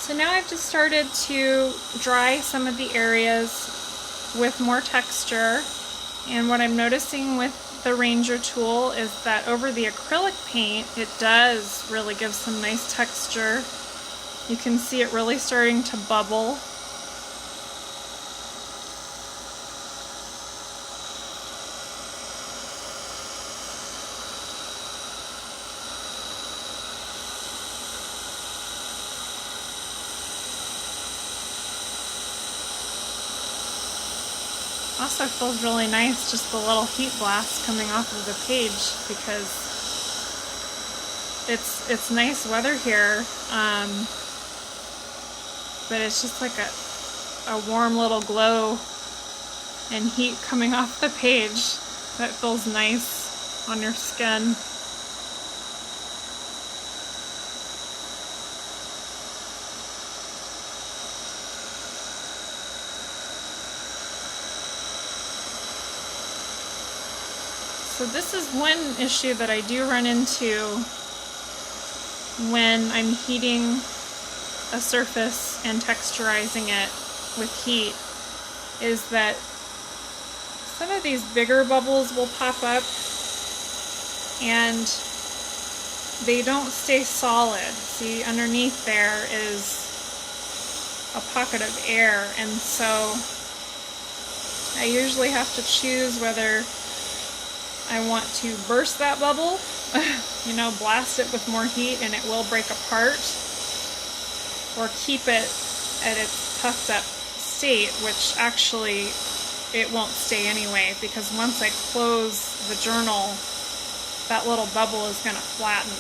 So now I've just started to dry some of the areas with more texture, and what I'm noticing with the Ranger tool is that over the acrylic paint it does really give some nice texture. You can see it really starting to bubble. Also feels really nice just the little heat blast coming off of the page, because it's nice weather here, but it's just like a warm little glow and heat coming off the page that feels nice on your skin. So this is one issue that I do run into when I'm heating a surface and texturizing it with heat, is that some of these bigger bubbles will pop up and they don't stay solid. See, underneath there is a pocket of air, and so I usually have to choose whether I want to burst that bubble, you know, blast it with more heat and it will break apart, or keep it at its puffed up state, which actually it won't stay anyway, because once I close the journal, that little bubble is going to flatten,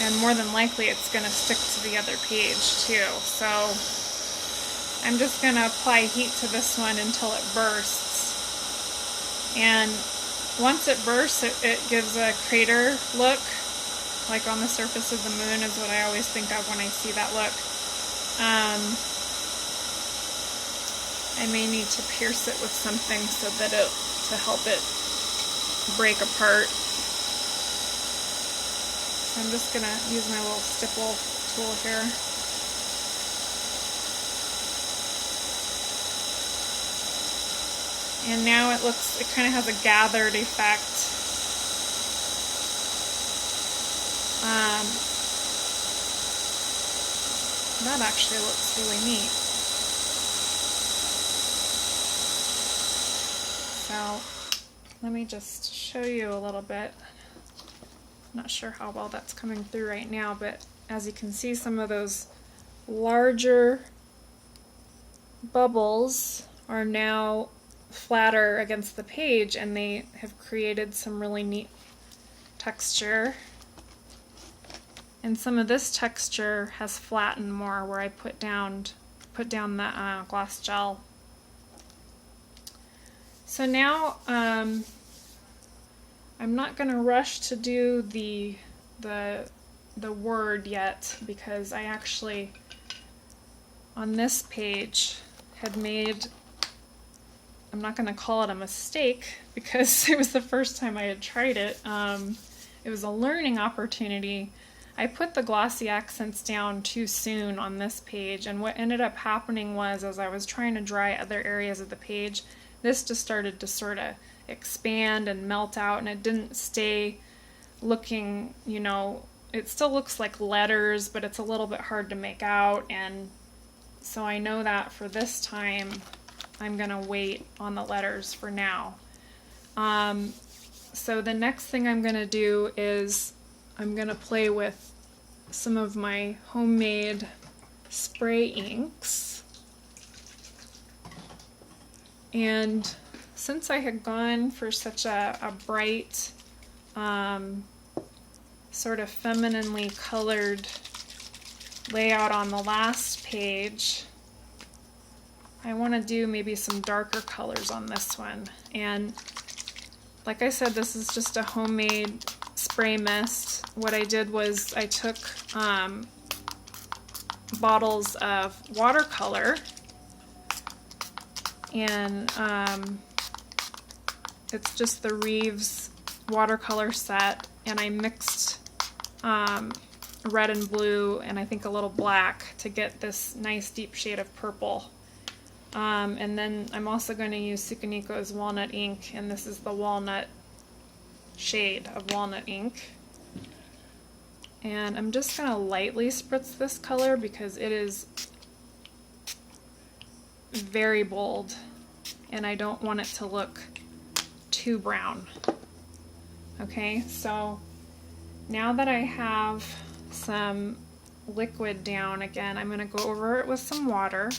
and more than likely it's going to stick to the other page too. So I'm just going to apply heat to this one until it bursts. And once it bursts, it gives a crater look, like on the surface of the moon is what I always think of when I see that look. I may need to pierce it with something so that to help it break apart. So I'm just gonna use my little stipple tool here. And now it kind of has a gathered effect. That actually looks really neat. So let me just show you a little bit. I'm not sure how well that's coming through right now, but as you can see, some of those larger bubbles are now flatter against the page, and they have created some really neat texture. And some of this texture has flattened more where I put down the gloss gel. So now I'm not going to rush to do the word yet, because I actually on this page had made, I'm not going to call it a mistake because it was the first time I had tried it. It was a learning opportunity. I put the glossy accents down too soon on this page, and what ended up happening was, as I was trying to dry other areas of the page, this just started to sort of expand and melt out, and it didn't stay looking, you know, it still looks like letters, but it's a little bit hard to make out. And so I know that for this time I'm going to wait on the letters for now. So the next thing I'm going to do is I'm going to play with some of my homemade spray inks. And since I had gone for such a bright, sort of femininely colored layout on the last page, I want to do maybe some darker colors on this one. And like I said, this is just a homemade spray mist. What I did was I took bottles of watercolor, and it's just the Reeves watercolor set, and I mixed red and blue, and I think a little black to get this nice deep shade of purple. And then I'm also going to use Sukaniko's walnut ink, and this is the walnut shade of walnut ink. And I'm just going to lightly spritz this color because it is very bold and I don't want it to look too brown. Okay, so now that I have some liquid down again, I'm going to go over it with some water.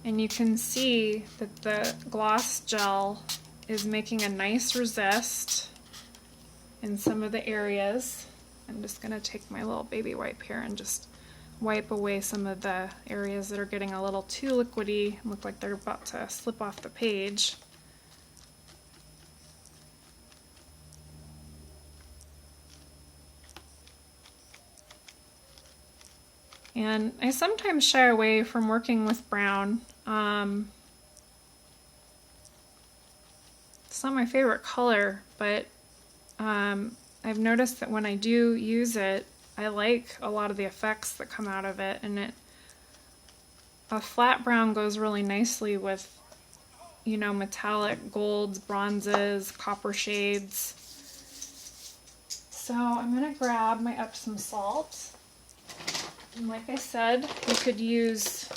And you can see that the gloss gel is making a nice resist in some of the areas. I'm just going to take my little baby wipe here and just wipe away some of the areas that are getting a little too liquidy and look like they're about to slip off the page. And I sometimes shy away from working with brown. It's not my favorite color, but I've noticed that when I do use it, I like a lot of the effects that come out of it, and a flat brown goes really nicely with, you know, metallic golds, bronzes, copper shades. So I'm going to grab my Epsom salt. And like I said, you could use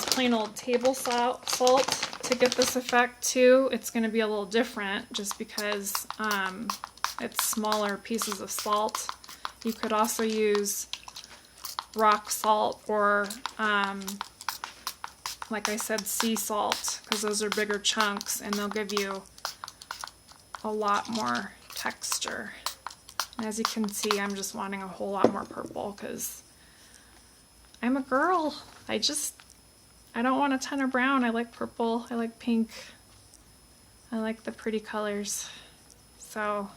plain old table salt to get this effect too. It's going to be a little different just because it's smaller pieces of salt. You could also use rock salt or, like I said, sea salt, because those are bigger chunks and they'll give you a lot more texture. And as you can see, I'm just wanting a whole lot more purple because I'm a girl. I don't want a ton of brown. I like purple. I like pink. I like the pretty colors. So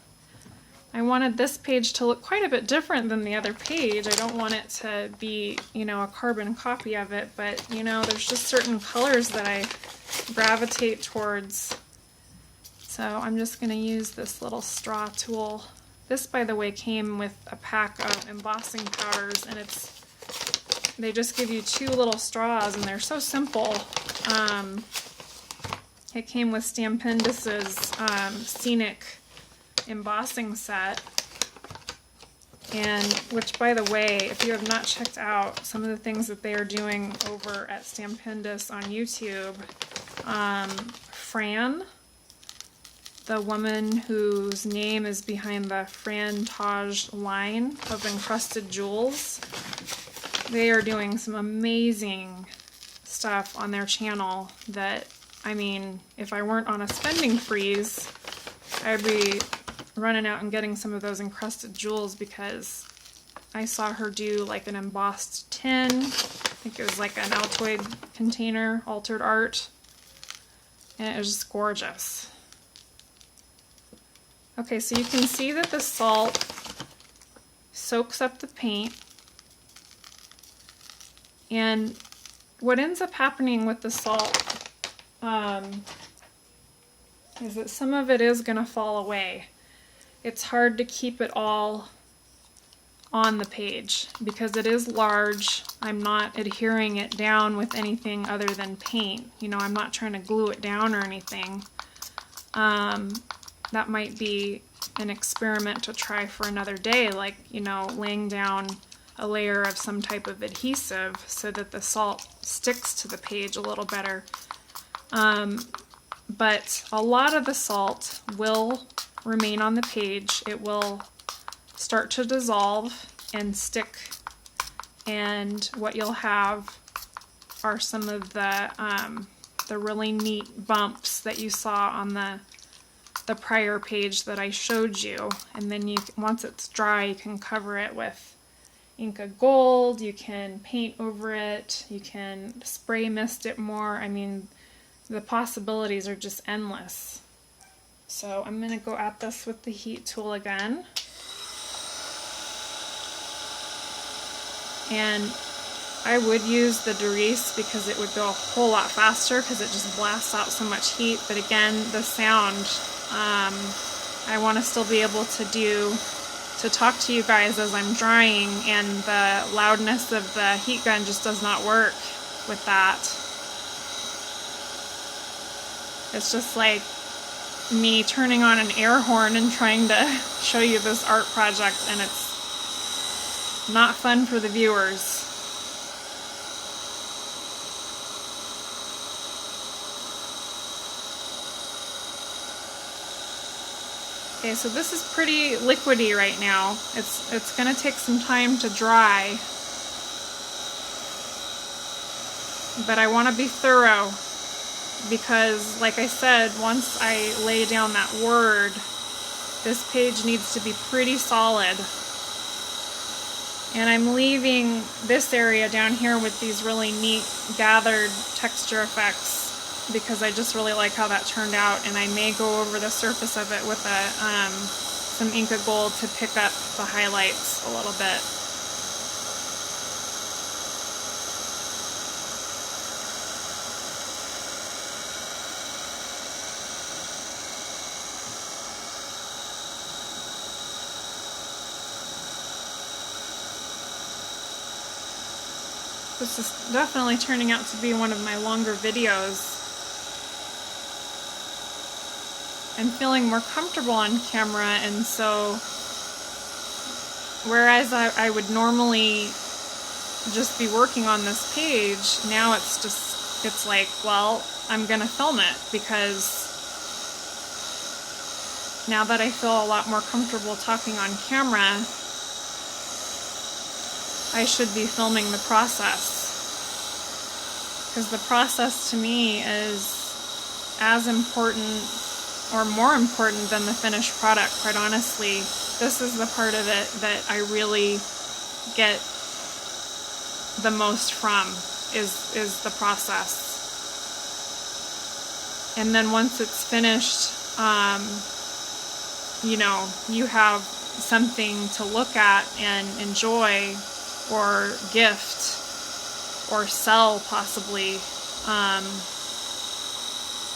I wanted this page to look quite a bit different than the other page. I don't want it to be, you know, a carbon copy of it, but, you know, there's just certain colors that I gravitate towards. So I'm just going to use this little straw tool. This, by the way, came with a pack of embossing powders, and they just give you 2 little straws, and they're so simple. It came with Stampendis's Scenic embossing set, and which, by the way, if you have not checked out some of the things that they are doing over at Stampendis on YouTube, Fran, the woman whose name is behind the Fran Taj line of encrusted jewels, they are doing some amazing stuff on their channel that, I mean, if I weren't on a spending freeze, I'd be running out and getting some of those encrusted jewels, because I saw her do like an embossed tin. I think it was like an Altoid container, altered art, and it was just gorgeous. Okay, so you can see that the salt soaks up the paint, and what ends up happening with the salt is that some of it is going to fall away. It's hard to keep it all on the page because it is large. I'm not adhering it down with anything other than paint. You know, I'm not trying to glue it down or anything. That might be an experiment to try for another day, like, you know, laying down a layer of some type of adhesive so that the salt sticks to the page a little better. But a lot of the salt will remain on the page. It will start to dissolve and stick, and what you'll have are some of the really neat bumps that you saw on the prior page that I showed you. And then once it's dry, you can cover it with Inca Gold, you can paint over it, you can spray mist it more. I mean, the possibilities are just endless. So I'm going to go at this with the heat tool again. And I would use the Derice because it would go a whole lot faster because it just blasts out so much heat. But again, the sound, I want to still be able to do to talk to you guys as I'm drying, and the loudness of the heat gun just does not work with that. It's just like me turning on an air horn and trying to show you this art project, and it's not fun for the viewers. Okay, so this is pretty liquidy right now. It's gonna take some time to dry, but I want to be thorough because, like I said, once I lay down that word, this page needs to be pretty solid. And I'm leaving this area down here with these really neat gathered texture effects because I just really like how that turned out, and I may go over the surface of it with some Inca Gold to pick up the highlights a little bit. This is definitely turning out to be one of my longer videos. I'm feeling more comfortable on camera, and so whereas I would normally just be working on this page, now it's like, well, I'm gonna film it because now that I feel a lot more comfortable talking on camera, I should be filming the process, because the process to me is as important or more important than the finished product, quite honestly. This is the part of it that I really get the most from, is the process. And then once it's finished, you know, you have something to look at and enjoy or gift or sell possibly.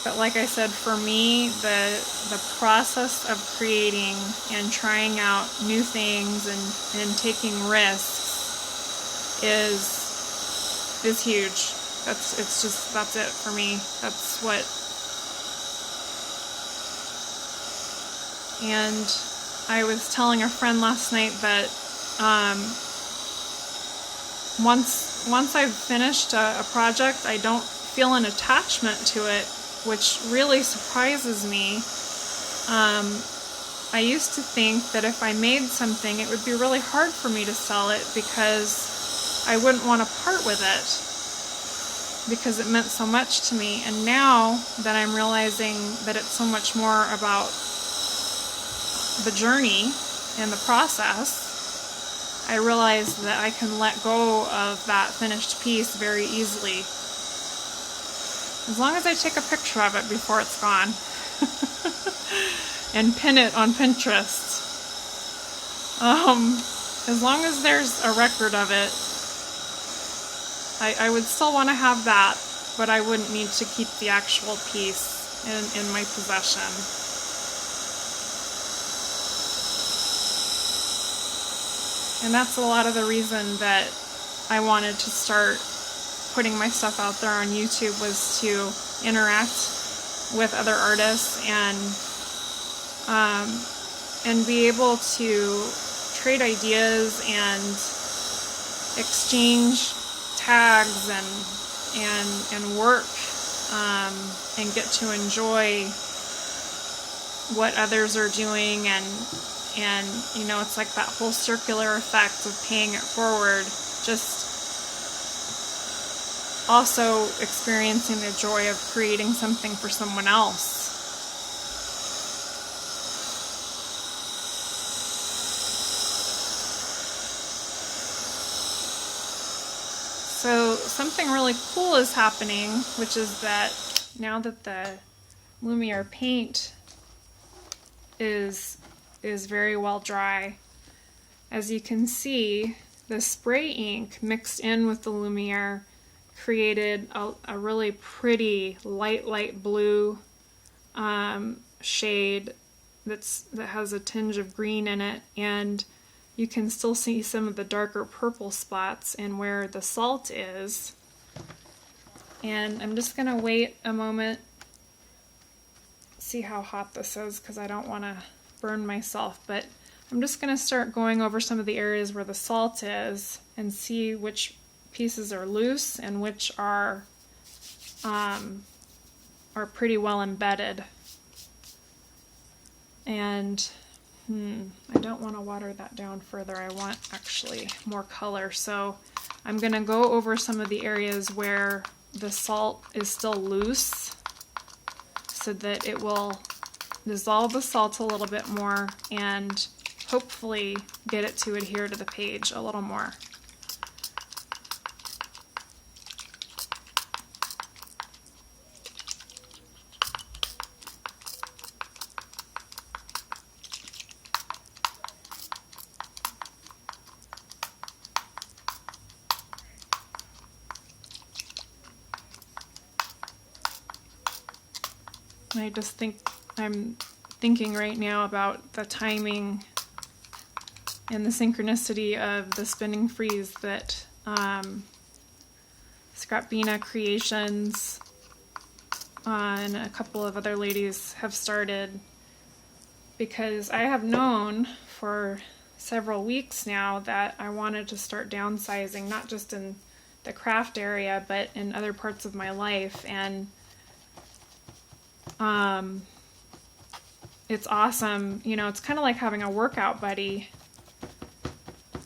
But like I said, for me, the process of creating and trying out new things and taking risks is huge. That's it for me. That's what. And I was telling a friend last night that once I've finished a project, I don't feel an attachment to it, which really surprises me. I used to think that if I made something, it would be really hard for me to sell it because I wouldn't want to part with it because it meant so much to me. And now that I'm realizing that it's so much more about the journey and the process, I realize that I can let go of that finished piece very easily. As long as I take a picture of it before it's gone and pin it on Pinterest. As long as there's a record of it, I would still want to have that, but I wouldn't need to keep the actual piece in my possession. And that's a lot of the reason that I wanted to start putting my stuff out there on YouTube, was to interact with other artists and be able to trade ideas and exchange tags and work and get to enjoy what others are doing, and you know, it's like that whole circular effect of paying it forward, just also experiencing the joy of creating something for someone else. So something really cool is happening, which is that now that the Lumiere paint is very well dry, as you can see, the spray ink mixed in with the Lumiere created a really pretty light blue shade that has a tinge of green in it, and you can still see some of the darker purple spots and where the salt is. And I'm just going to wait a moment, see how hot this is, because I don't want to burn myself, but I'm just going to start going over some of the areas where the salt is and see which pieces are loose and which are pretty well embedded. And I don't want to water that down further. I want actually more color. So I'm going to go over some of the areas where the salt is still loose so that it will dissolve the salt a little bit more and hopefully get it to adhere to the page a little more. I'm thinking right now about the timing and the synchronicity of the spinning freeze that Scrapbina Creations and a couple of other ladies have started, because I have known for several weeks now that I wanted to start downsizing, not just in the craft area but in other parts of my life. And it's awesome. You know, it's kind of like having a workout buddy.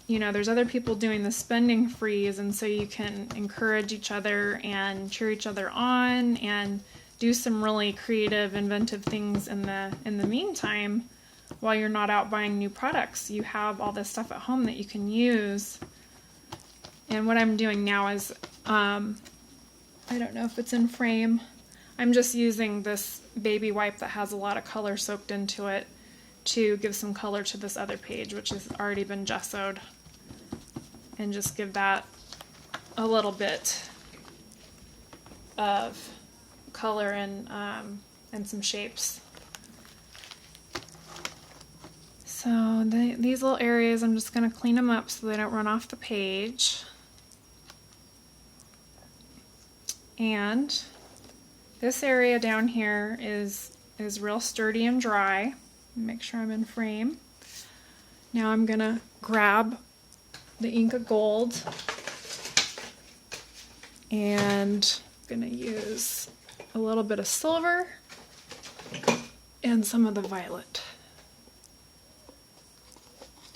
You know, there's other people doing the spending freeze, and so you can encourage each other and cheer each other on and do some really creative, inventive things in the meantime while you're not out buying new products. You have all this stuff at home that you can use. And what I'm doing now is, I don't know if it's in frame, I'm just using this baby wipe that has a lot of color soaked into it to give some color to this other page, which has already been gessoed, and just give that a little bit of color and some shapes. So these little areas, I'm just going to clean them up so they don't run off the page. And this area down here is real sturdy and dry. Make sure I'm in frame. Now I'm going to grab the Inca Gold and I'm going to use a little bit of silver and some of the violet.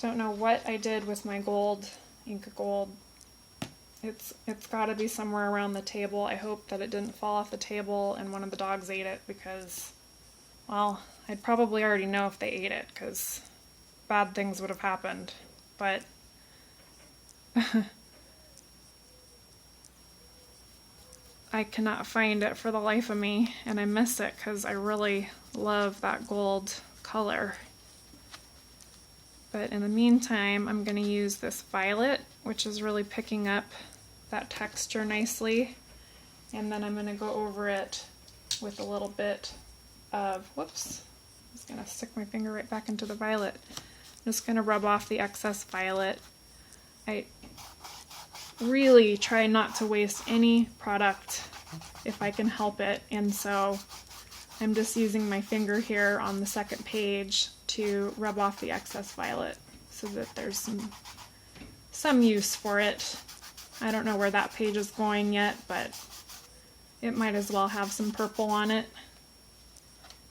Don't know what I did with my gold, Inca Gold. It's got to be somewhere around the table. I hope that it didn't fall off the table and one of the dogs ate it, because, well, I'd probably already know if they ate it, because bad things would have happened. But I cannot find it for the life of me, and I miss it because I really love that gold color. But in the meantime, I'm going to use this violet, which is really picking up that texture nicely. And then I'm going to go over it with a little bit of, whoops, I'm just going to stick my finger right back into the violet. I'm just going to rub off the excess violet. I really try not to waste any product if I can help it, and so I'm just using my finger here on the second page to rub off the excess violet so that there's some use for it. I don't know where that page is going yet, but it might as well have some purple on it.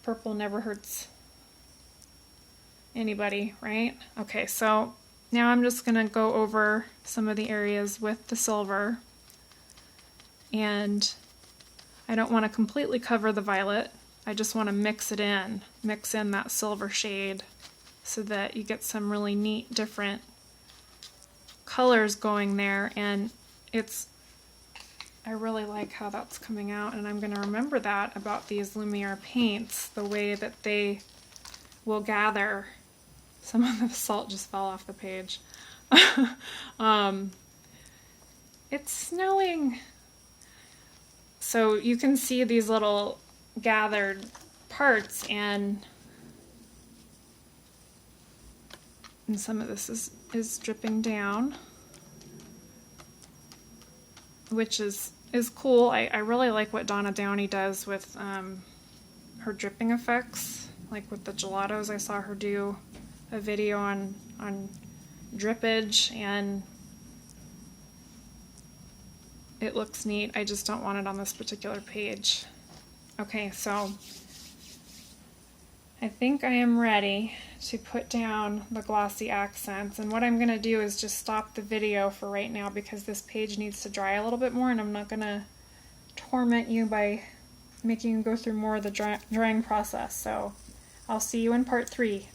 Purple never hurts anybody, right? Okay, so now I'm just going to go over some of the areas with the silver, and I don't want to completely cover the violet. I just want to mix in that silver shade so that you get some really neat different colors going there. And I really like how that's coming out, and I'm going to remember that about these Lumiere paints, the way that they will gather. Some of the salt just fell off the page. It's snowing. So you can see these little gathered parts, and And some of this is dripping down, which is cool. I really like what Donna Downey does with her dripping effects. Like with the gelatos, I saw her do a video on drippage, and it looks neat. I just don't want it on this particular page. Okay, so I think I am ready to put down the glossy accents, and what I'm going to do is just stop the video for right now because this page needs to dry a little bit more, and I'm not going to torment you by making you go through more of the drying process. So I'll see you in part 3.